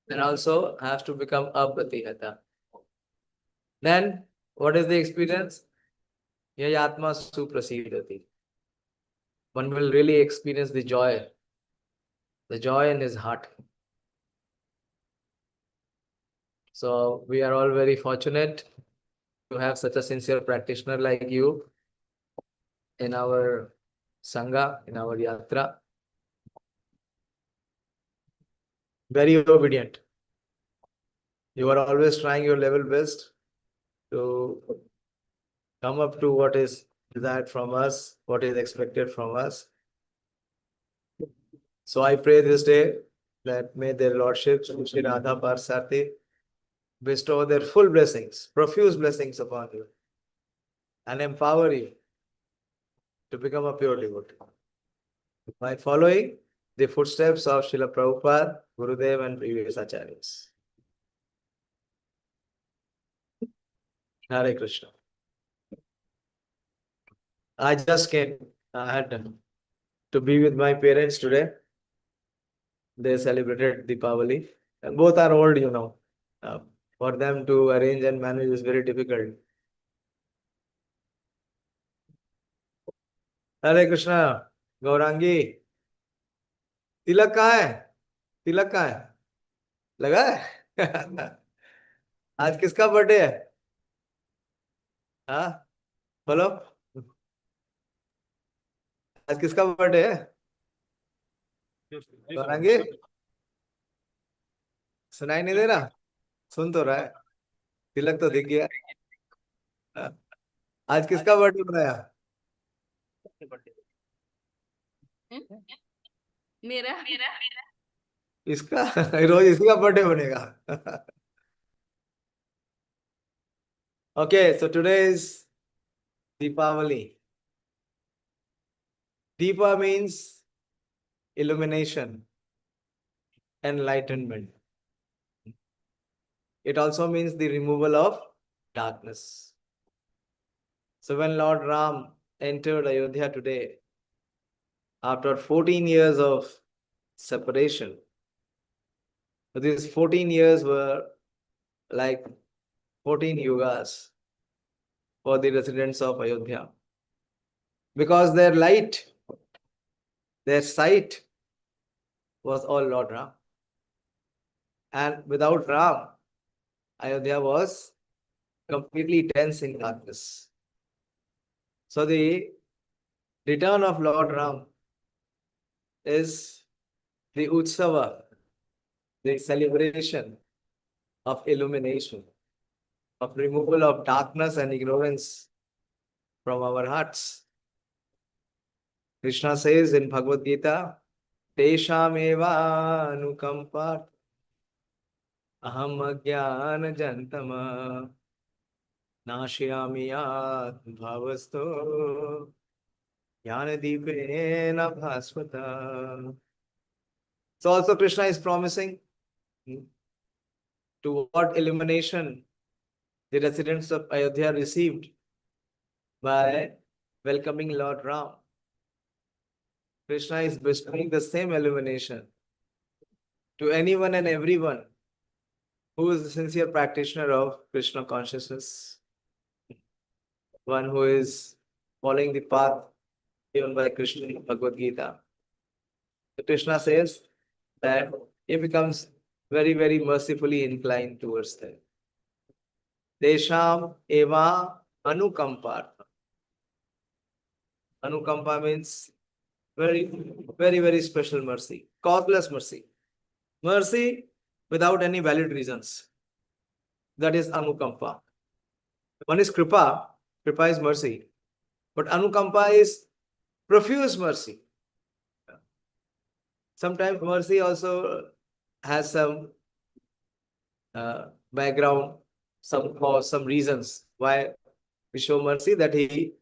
and also has to become apratihata. Then, what is the experience? Yayatma suprasidati. One will really experience the joy in his heart. So, we are all very fortunate to have such a sincere practitioner like you in our Sangha, in our Yatra. Very obedient. You are always trying your level best to come up to what is desired from us, what is expected from us. So I pray this day that may their lordships, Shri Radha Parsati, bestow their full blessings, profuse blessings upon you, and empower you to become a pure devotee. By following the footsteps of Srila Prabhupada, Gurudev, and previous acharyas. Hare Krishna. I just came. I had to be with my parents today. They celebrated Deepavali. And both are old, you know. For them to arrange and manage is very difficult. Hare Krishna. Gaurangi. तिलक कहाँ है? तिलक कहाँ है? लगा है? आज किसका birthday है? हाँ, बोलो. आज किसका बर्थडे है? गौरांगी, सुनाई नहीं दे रहा? सुन तो रहा है. तिलक तो दिख गया. हाँ. आज किसका बर्थडे बनाया? मेरा इसका. रोज इसी का बर्थडे बनेगा. Okay, so today is Deepavali. Deepa means illumination, enlightenment. It also means the removal of darkness. So when Lord Ram entered Ayodhya today, after 14 years of separation, these 14 years were like 14 yugas for the residents of Ayodhya. Because their light, their sight was all Lord Ram. And without Ram, Ayodhya was completely dense in darkness. So the return of Lord Ram is the Utsava, the celebration of illumination, of removal of darkness and ignorance from our hearts. Krishna says in Bhagavad Gita, Tesham eva anukampat aham ajnana jantama nashayami yat bhavasto jnanadipena bhasvata. So also Krishna is promising to what illumination the residents of Ayodhya received by welcoming Lord Ram. Krishna is bestowing the same illumination to anyone and everyone who is a sincere practitioner of Krishna consciousness, one who is following the path given by Krishna in Bhagavad Gita. So Krishna says that he becomes very, very mercifully inclined towards them. Desham eva anukampa. Anukampa means very, very, very special mercy, causeless mercy. Mercy without any valid reasons. That is anukampa. One is kripa. Kripa is mercy. But anukampa is profuse mercy. Sometimes mercy also has some background, some cause, some reasons why we show mercy, that he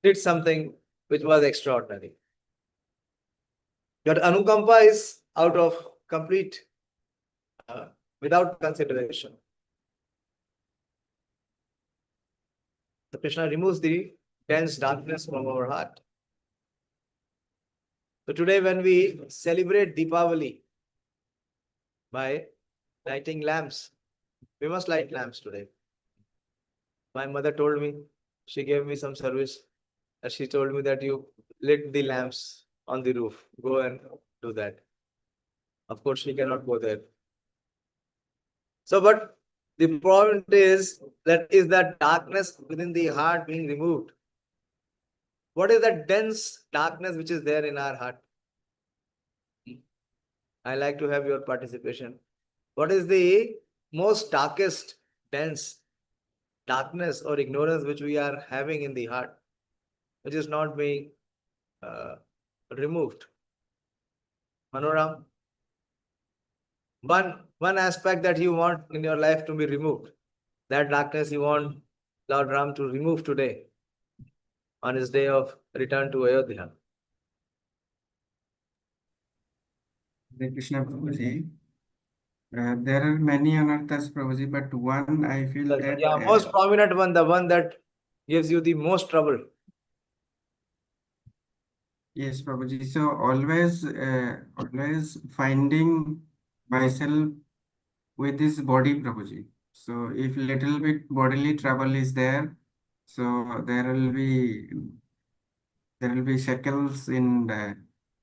did something which was extraordinary. But anukampa is out of complete, without consideration. So Krishna removes the dense darkness from our heart. So today when we celebrate Deepavali by Lighting lamps. We must light lamps today. My mother told me, she gave me some service. And she told me that you lit the lamps on the roof. Go and do that. Of course, she cannot go there. So, but the point is that darkness within the heart being removed. What is that dense darkness which is there in our heart? I like to have your participation. What is the most darkest, dense darkness or ignorance which we are having in the heart, which is not being removed? Manoram, one aspect that you want in your life to be removed, that darkness you want Lord Ram to remove today on his day of return to Ayodhya. Hare Krishna Prabhuji. There are many anarthas, Prabhuji, but one I feel that Yeah, most prominent one, the one that gives you the most trouble. yes, Prabhuji. So always finding myself with this body, Prabhuji. So if little bit bodily trouble is there, so there will be shackles in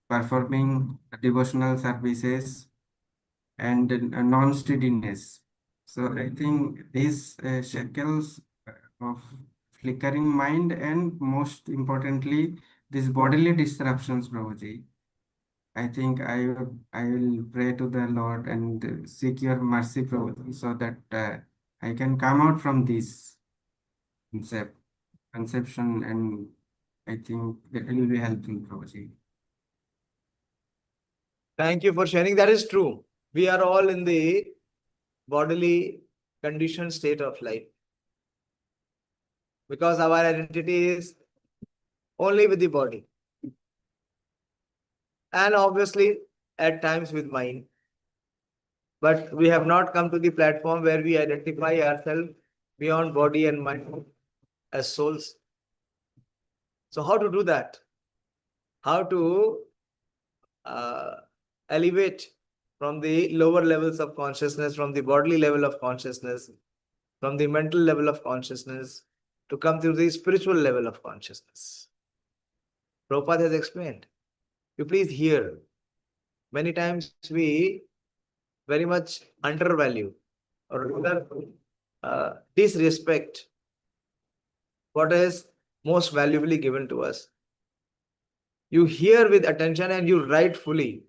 performing devotional services and non-steadiness. So I think these shackles of flickering mind and most importantly, these bodily disruptions, Prabhuji. I think I will pray to the Lord and seek your mercy, Prabhuji, so that I can come out from this conception, and I think that will be helpful, Prabhuji. Thank you for sharing. That is true. We are all in the bodily conditioned state of life because our identity is only with the body and obviously at times with mind. But we have not come to the platform where we identify ourselves beyond body and mind as souls. So how to do that? How to elevate from the lower levels of consciousness, from the bodily level of consciousness, from the mental level of consciousness, to come to the spiritual level of consciousness. Prabhupada has explained. You please hear. Many times we very much undervalue or rather disrespect what is most valuably given to us. You hear with attention and you write fully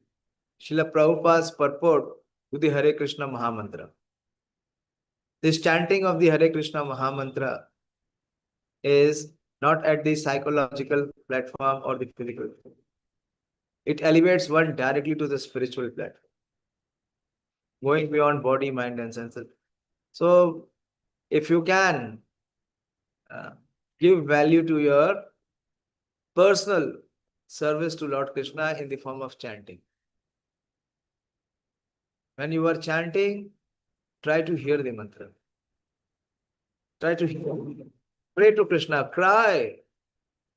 Srila Prabhupada's purport to the Hare Krishna Mahamantra. This chanting of the Hare Krishna Mahamantra is not at the psychological platform or the physical. It elevates one directly to the spiritual platform, going beyond body, mind, and senses. So, if you can give value to your personal service to Lord Krishna in the form of chanting. When you are chanting, try to hear the mantra. Try to hear. Pray to Krishna. Cry.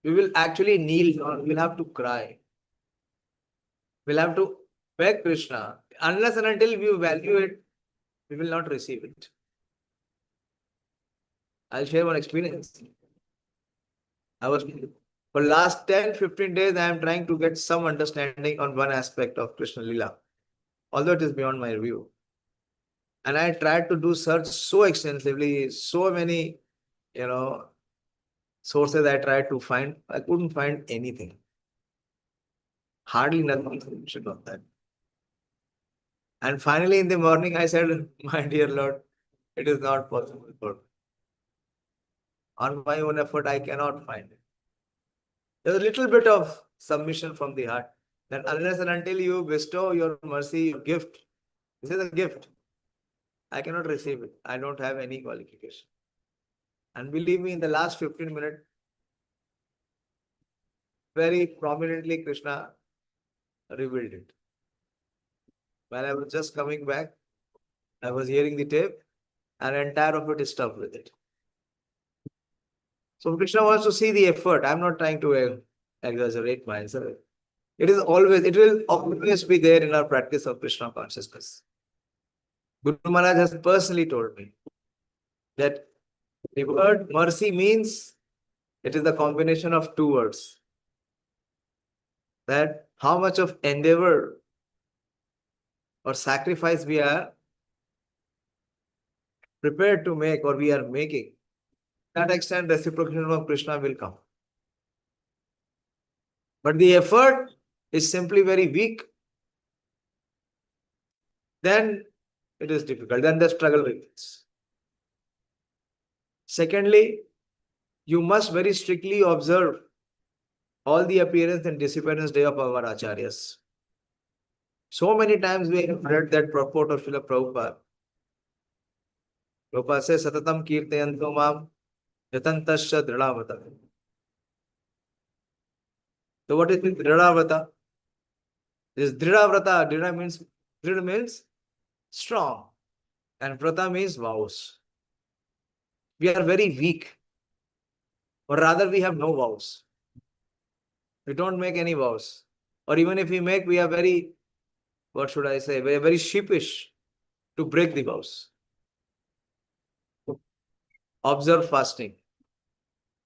We will actually kneel down. We'll have to cry. We'll have to beg Krishna. Unless and until we value it, we will not receive it. I'll share one experience. For last 10-15 days, I am trying to get some understanding on one aspect of Krishna Lila, although it is beyond my view. And I tried to do search so extensively, so many, sources I tried to find. I couldn't find anything. Hardly nothing on that. And finally, in the morning, I said, my dear Lord, it is not possible for me. On my own effort, I cannot find it. There's a little bit of submission from the heart that unless and until you bestow your mercy, your gift, this is a gift. I cannot receive it. I don't have any qualification. And believe me, in the last 15 minutes, very prominently Krishna revealed it. When I was just coming back, I was hearing the tape and entire of it is stuck with it. So Krishna wants to see the effort. I'm not trying to exaggerate myself. It will always be there in our practice of Krishna consciousness. Guru Maharaj has personally told me that the word mercy means it is the combination of two words. That how much of endeavor or sacrifice we are prepared to make or we are making. To that extent, reciprocation of Krishna will come. But the effort is simply very weak. Then it is difficult. Then the struggle begins. Secondly, you must very strictly observe all the appearance and disappearance day of our acharyas. So many times we have read that purport of Srila Prabhupada. Prabhupada says, Satatam kirtayanto mam yatantasya dridhavata. So what is this dridhavata? This dridhavrata, dridha means strong and vrata means vows. We are very weak, or rather we have no vows. We don't make any vows. Or even if we make, we are very, what should I say, we are very sheepish to break the vows. Observe fasting.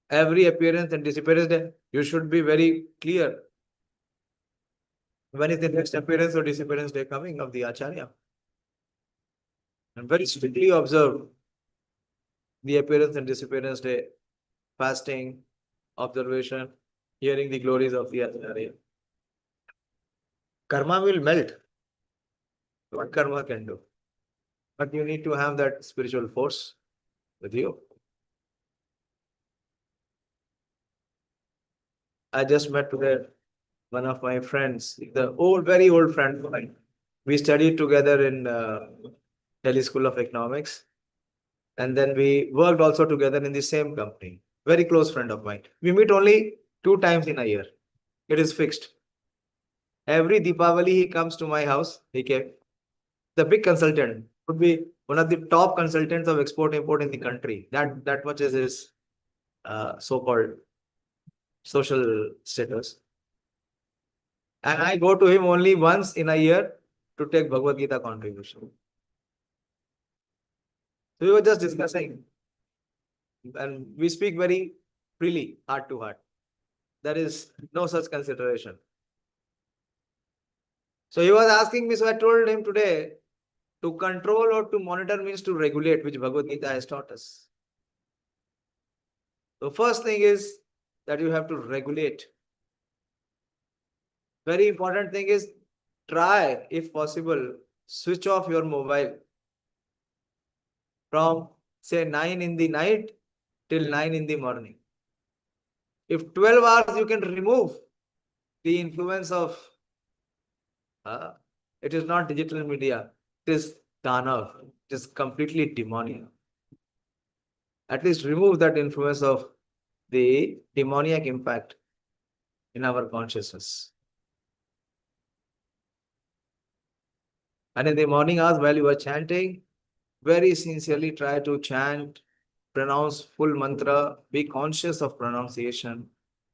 Every appearance and disappearance day, you should be very clear. When is the next appearance or disappearance day coming of the Acharya? And very strictly observe the appearance and disappearance day, fasting, observation, hearing the glories of the Acharya. Karma will melt. What karma can do? But you need to have that spiritual force with you. I just met today one of my friends, the old, very old friend of mine. We studied together in Delhi School of Economics. And then we worked also together in the same company. Very close friend of mine. We meet only 2 times in a year. It is fixed. Every Deepavali he comes to my house. He came. The big consultant would be one of the top consultants of export import in the country. That much is his so-called social status. And I go to him only once in a year to take Bhagavad Gita contribution. So we were just discussing. And we speak very freely, heart to heart. There is no such consideration. So he was asking me, so I told him today, to control or to monitor means to regulate, which Bhagavad Gita has taught us. The first thing is that you have to regulate. Very important thing is try, if possible, switch off your mobile from say 9 in the night till 9 in the morning. If 12 hours you can remove the influence of, it is not digital media, it is Danav, it is completely demonic. At least remove that influence of the demoniac impact in our consciousness. And in the morning hours while you are chanting, very sincerely try to chant, pronounce full mantra, be conscious of pronunciation,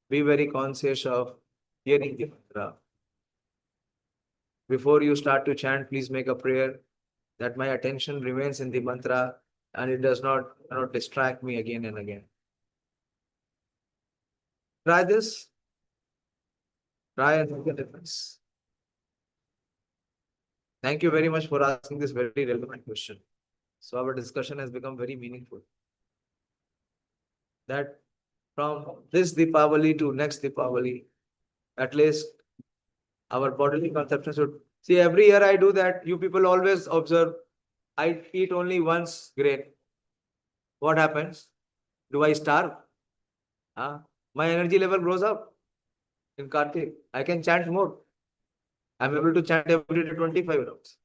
be very conscious of hearing the mantra. Before you start to chant, please make a prayer that my attention remains in the mantra and it does not distract me again and again. Try this. Try and make a difference. Thank you very much for asking this very relevant question. So our discussion has become very meaningful. That from this Deepavali to next Deepavali, at least our bodily conception should see. Every year I do that. You people always observe. I eat only once grain. What happens? Do I starve? My energy level grows up. In Kartik, I can chant more. I'm able to chant every day 25 rounds.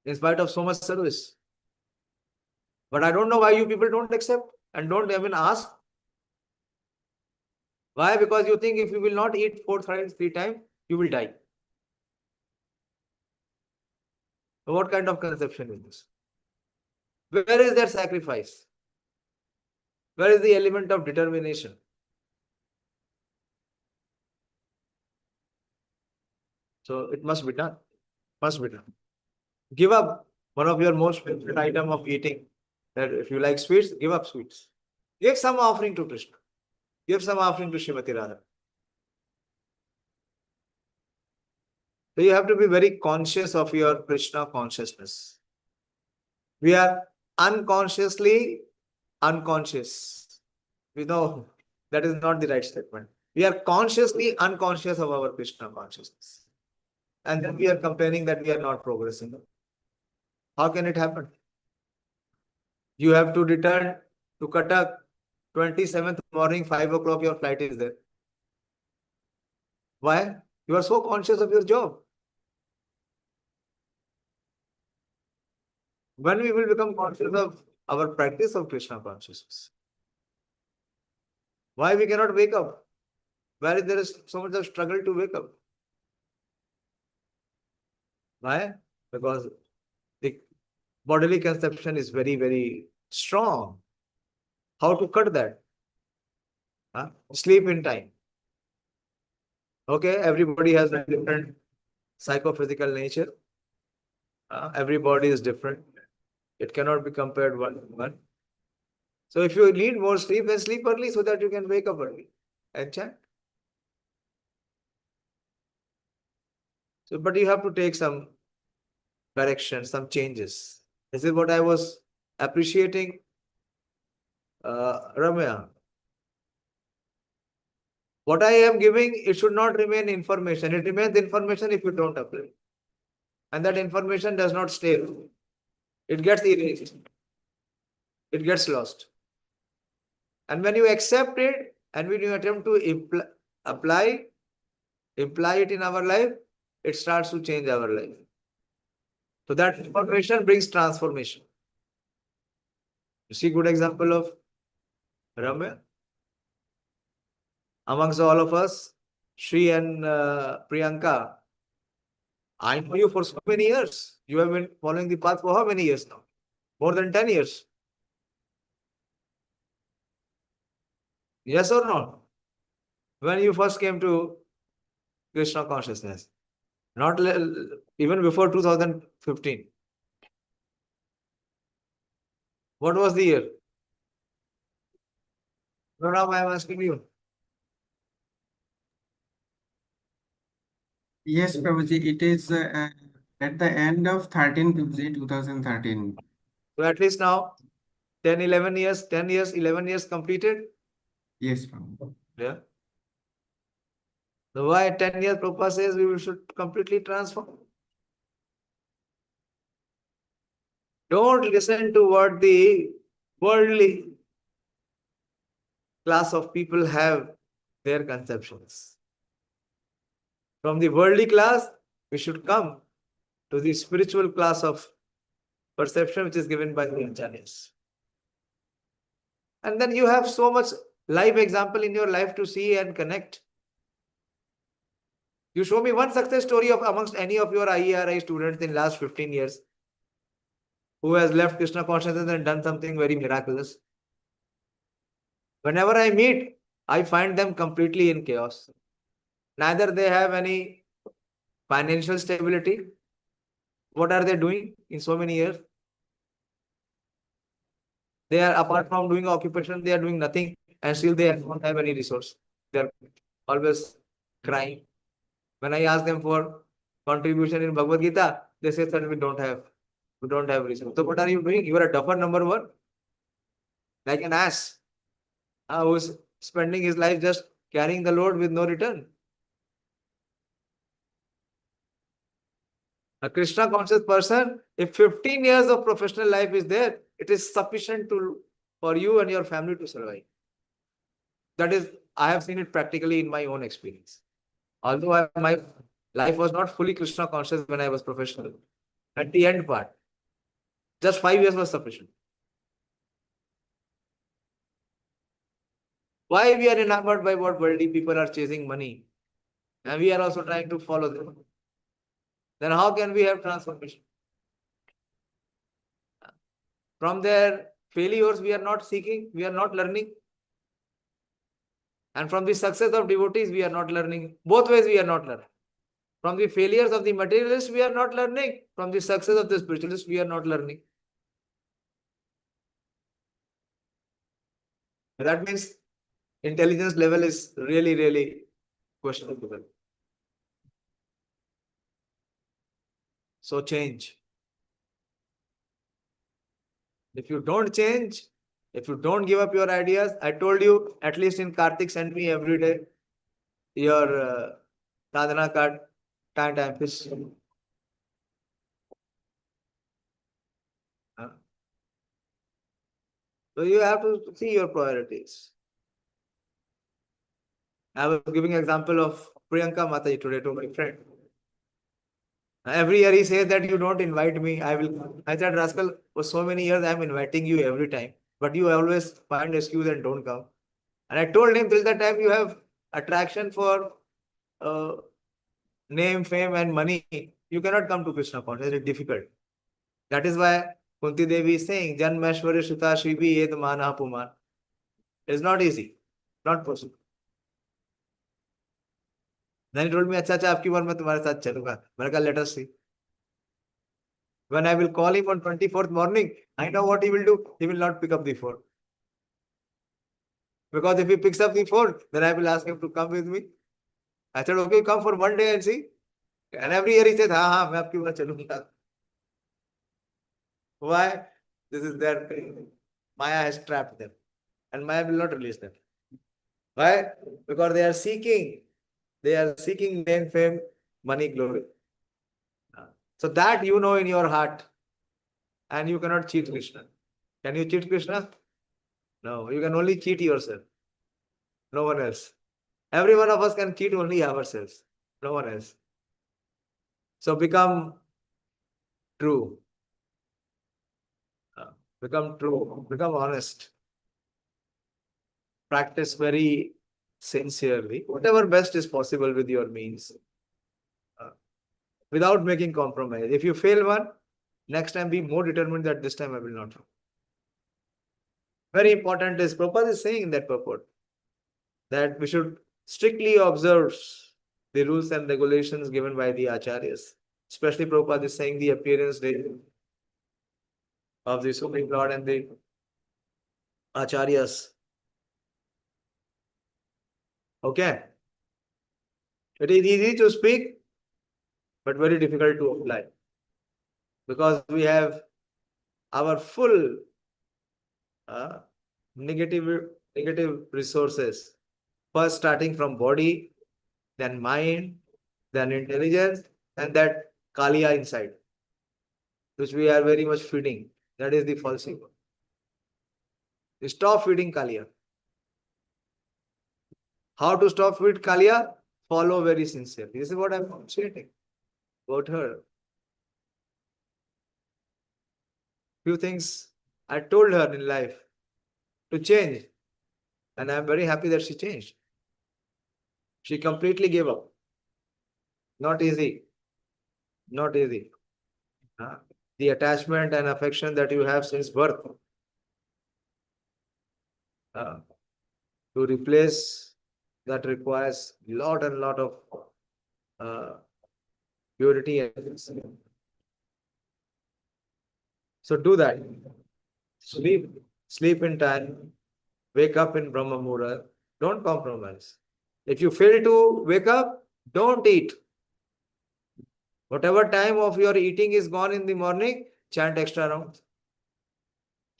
In spite of so much service. But I don't know why you people don't accept and don't even ask. Why? Because you think if you will not eat 4 times, 3 times, you will die. So what kind of conception is this? Where is their sacrifice? Where is the element of determination? So it must be done. Must be done. Give up One of your most favorite item of eating, that if you like sweets, give up sweets. Give some offering to Krishna. Give some offering to Srimati Radha. So you have to be very conscious of your Krishna consciousness. We are unconsciously unconscious. We know that is not the right statement. We are consciously unconscious of our Krishna consciousness. And then we are complaining that we are not progressing. How can it happen? You have to return to Cuttack 27th morning, 5 o'clock, your flight is there. Why? You are so conscious of your job. When we will become conscious of our practice of Krishna consciousness? Why we cannot wake up? Why there is so much of struggle to wake up? Why? Because the bodily conception is very, very strong. How to cut that? Huh? Sleep in time. Okay, everybody has a different psychophysical nature. Every body is different. It cannot be compared one to one. So if you need more sleep, then sleep early so that you can wake up early and chant. So, but you have to take some correction, some changes. This is what I was appreciating, Ramya. What I am giving, it should not remain information. It remains information if you don't apply. And that information does not stay. It gets erased. It gets lost. And when you accept it and when you attempt to apply it in our life, it starts to change our life. So that information brings transformation. You see good example of Ramya? Amongst all of us, Shri and Priyanka, I know you for so many years. You have been following the path for how many years now? More than 10 years. Yes or no? When you first came to Krishna consciousness, not even before 2015. What was the year? No, now I am asking you. Yes, Prabhuji, it is at the end of 13 February 2013. So at least now 10, 11 years, 10 years, 11 years completed. Yes, Prabhuji. Yeah. So why 10 years Prabhupada says we should completely transform? Don't listen to what the worldly class of people have their conceptions. From the worldly class, we should come to the spiritual class of perception which is given by the acharyas. And then you have so much live example in your life to see and connect. You show me one success story of amongst any of your IERI students in last 15 years who has left Krishna consciousness and done something very miraculous. Whenever I meet, I find them completely in chaos. Neither they have any financial stability. What are they doing in so many years? They are, apart from doing occupation, they are doing nothing and still they don't have any resource. They are always crying. When I ask them for contribution in Bhagavad Gita, they say that we don't have resource. So what are you doing? You are a duffer number one. Like an ass who's spending his life just carrying the load with no return. A Krishna conscious person, if 15 years of professional life is there, it is sufficient for you and your family to survive. That is, I have seen it practically in my own experience. Although my life was not fully Krishna conscious when I was professional. At the end part, just 5 years was sufficient. Why we are enamored by what worldly people are chasing money? And we are also trying to follow them. Then how can we have transformation? From their failures, we are not seeking, we are not learning. And from the success of devotees, we are not learning. Both ways we are not learning. From the failures of the materialists, we are not learning. From the success of the spiritualists, we are not learning. That means intelligence level is really, really questionable. So change. If you don't change, if you don't give up your ideas, I told you, at least in Kartik, send me every day your sadhana card, time, fish. So you have to see your priorities. I was giving an example of Priyanka Mataji today to my friend. Every year he says that you don't invite me, I will come. I said, Rascal, for so many years I am inviting you every time, but you always find excuse and don't come. And I told him, till the time you have attraction for name, fame, and money, you cannot come to Krishna consciousness. It's difficult. That is why Kunti Devi is saying, Janmashwari Shuta Shibi Yed Mana Puman. It's not easy, not possible. Then he told me, अच्छा अच्छा आपकी बार मैं तुम्हारे साथ चलूंगा. मैंने कहा, let us see. When I will call him on 24th morning, I know what he will do. He will not pick up the phone. Because if he picks up the phone, then I will ask him to come with me. I said, okay, come for one day and see. And every year he said, हाँ, मैं आपकी बार चलूंगा. Why? This is their thing. Maya has trapped them. And Maya will not release them. Why? Because they are seeking name, fame, money, glory. So that you know in your heart. And you cannot cheat Krishna. Can you cheat Krishna? No, you can only cheat yourself. No one else. Every one of us can cheat only ourselves. No one else. So become true. Become true. Become honest. Practice very sincerely. Whatever best is possible with your means. Without making compromise. If you fail one, next time be more determined that this time I will not. Very important is, Prabhupada is saying in that purport, that we should strictly observe the rules and regulations given by the acharyas. Especially Prabhupada is saying the appearance day of the Supreme Lord and the acharyas. Okay. It is easy to speak, but very difficult to apply. Because we have our full negative resources. First starting from body, then mind, then intelligence, and that Kaliya inside, which we are very much feeding. That is the false ego. Stop feeding Kaliya. How to stop feeding Kaliya? Follow very sincerely. This is what I'm stating about her. Few things I told her in life to change. And I'm very happy that she changed. She completely gave up. Not easy. Not easy. The attachment and affection that you have since birth. To replace that requires lot and lot of purity. So do that. Sleep in time. Wake up in Brahma Muhurta. Don't compromise. If you fail to wake up, don't eat. Whatever time of your eating is gone in the morning, chant extra rounds.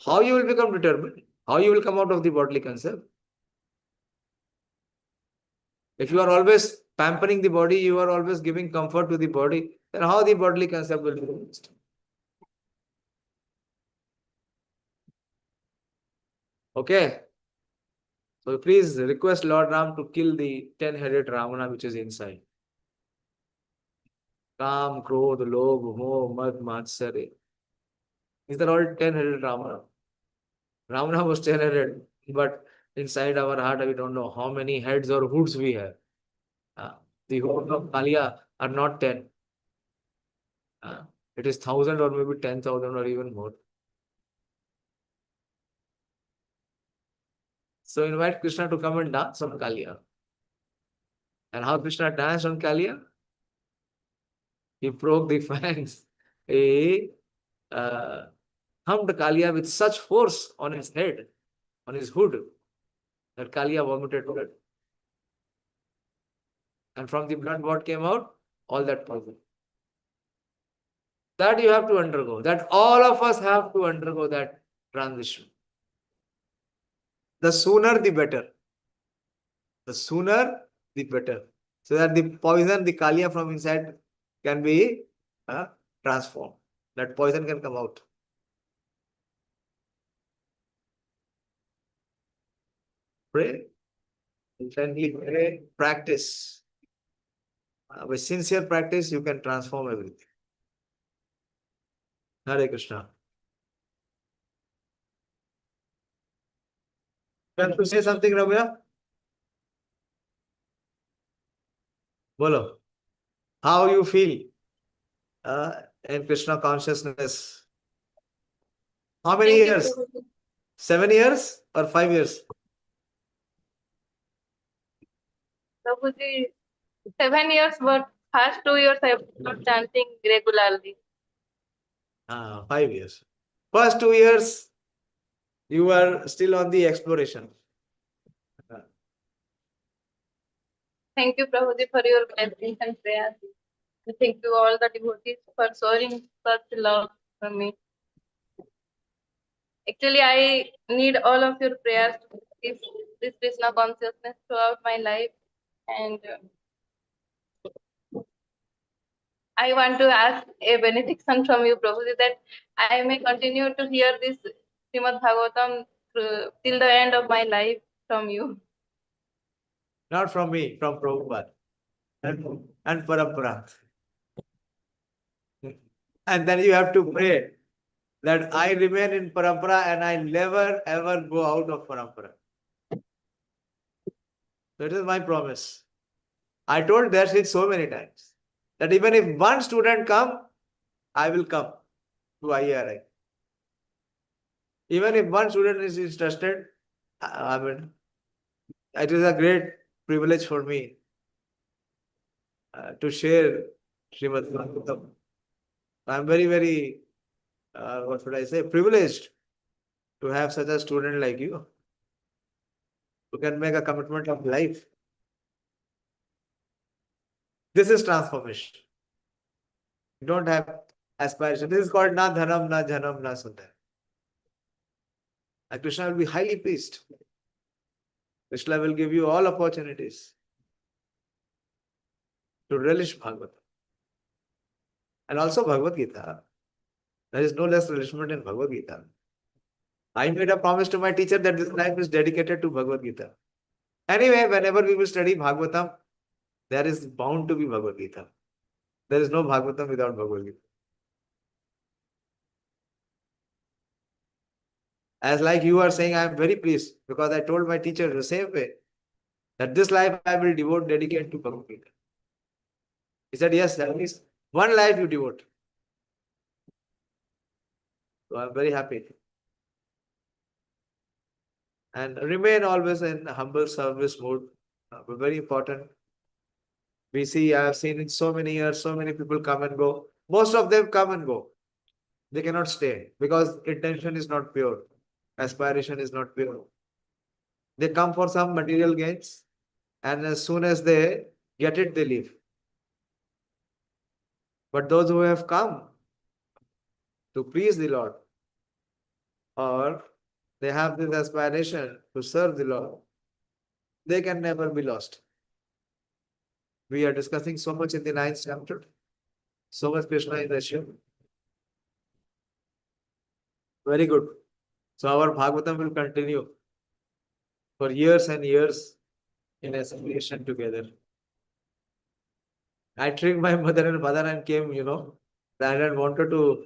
How you will become determined? How you will come out of the bodily concept? If you are always pampering the body, you are always giving comfort to the body, then how the bodily concept will be released? Okay. So please request Lord Ram to kill the 10-headed Ravana which is inside. Kam, Krodh, Lobh, Moh, Mad, Matsarya. These are all 10-headed Ravana. Ravana was 10-headed, but inside our heart we don't know how many heads or hoods we have. The hoods of Kaliya are not 10. It is 1,000 or maybe 10,000 or even more. So invite Krishna to come and dance on Kaliya. And how Krishna danced on Kaliya? He broke the fangs. He thumped Kalia with such force on his head, on his hood, that Kalia vomited blood. And from the blood, what came out? All that poison. That you have to undergo. That all of us have to undergo that transition. The sooner, the better. The sooner, the better. So that the poison, the Kalia from inside can be transformed. That poison can come out. Pray. Intently pray. Practice. With sincere practice, you can transform everything. Hare Krishna. Can you say something, Rabia? Bolo. How you feel in Krishna consciousness? How many Thank you, years? Prabhuji. 7 years or 5 years? Prabhuji, 7 years, but first 2 years I was not chanting regularly. 5 years. First 2 years, you were still on the exploration. Thank you, Prabhuji, for your blessings and prayers. And thank you all the devotees for showing such love for me. Actually, I need all of your prayers to keep this Krishna consciousness throughout my life. And I want to ask a benediction from you, Prabhuji, that I may continue to hear this Srimad Bhagavatam till the end of my life from you. Not from me, from Prabhupada and Parampara. And then you have to pray that I remain in Parampara and I never ever go out of Parampara. That is my promise. I told Dayāśīl so many times that even if one student come, I will come to IRI. Even if one student is interested, I mean, it is a great privilege for me to share Srimad Bhagavatam. I am very, very, what should I say, privileged to have such a student like you who can make a commitment of life. This is transformation. You don't have aspiration. This is called na dhanam, na janam, na sundar. And Krishna will be highly pleased. Krishna will give you all opportunities to relish Bhagavatam. And also Bhagavad Gita. There is no less relishment in Bhagavad Gita. I made a promise to my teacher that this life is dedicated to Bhagavad Gita. Anyway, whenever we will study Bhagavatam, there is bound to be Bhagavad Gita. There is no Bhagavatam without Bhagavad Gita. As like you are saying, I am very pleased because I told my teacher the same way that this life I will devote, dedicate to Bhagavad Gita. He said, yes, at least one life you devote. So I am very happy. And remain always in humble service mode. Very important. We see, I have seen in so many years, so many people come and go. Most of them come and go. They cannot stay because intention is not pure. Aspiration is not pure. They come for some material gains, and as soon as they get it, they leave. But those who have come to please the Lord, or they have this aspiration to serve the Lord, they can never be lost. We are discussing so much in the 9th chapter. So much Krishna is assumed. Very good. So our Bhagavatam will continue for years and years in association together. I tricked my mother and father and came, I had wanted to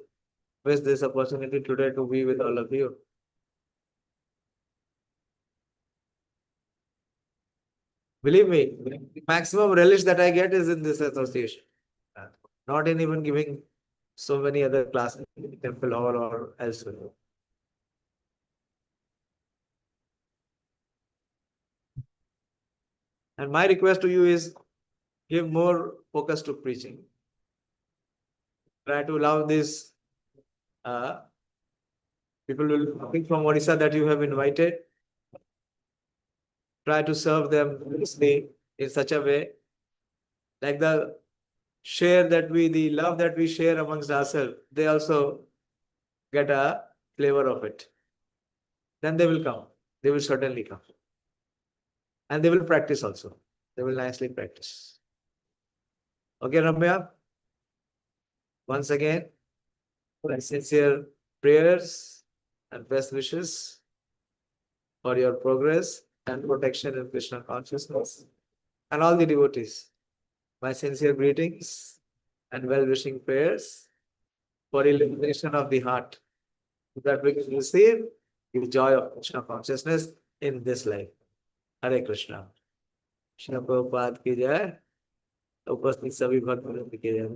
waste this opportunity today to be with all of you. Believe me, the maximum relish that I get is in this association. Not in even giving so many other classes in the temple hall or elsewhere. And my request to you is give more focus to preaching. Try to love these people will coming from Odisha that you have invited. Try to serve them in such a way, like the the love that we share amongst ourselves, they also get a flavor of it. Then they will come. They will certainly come. And they will practice also. They will nicely practice. Okay, Ramya? Once again, my sincere prayers and best wishes for your progress and protection in Krishna consciousness. And all the devotees, my sincere greetings and well-wishing prayers for illumination of the heart, that we can receive the joy of Krishna consciousness in this life. Hare Krishna. Shri Prabhupada ki jai. उपस्थित सभी भक्तों की जय।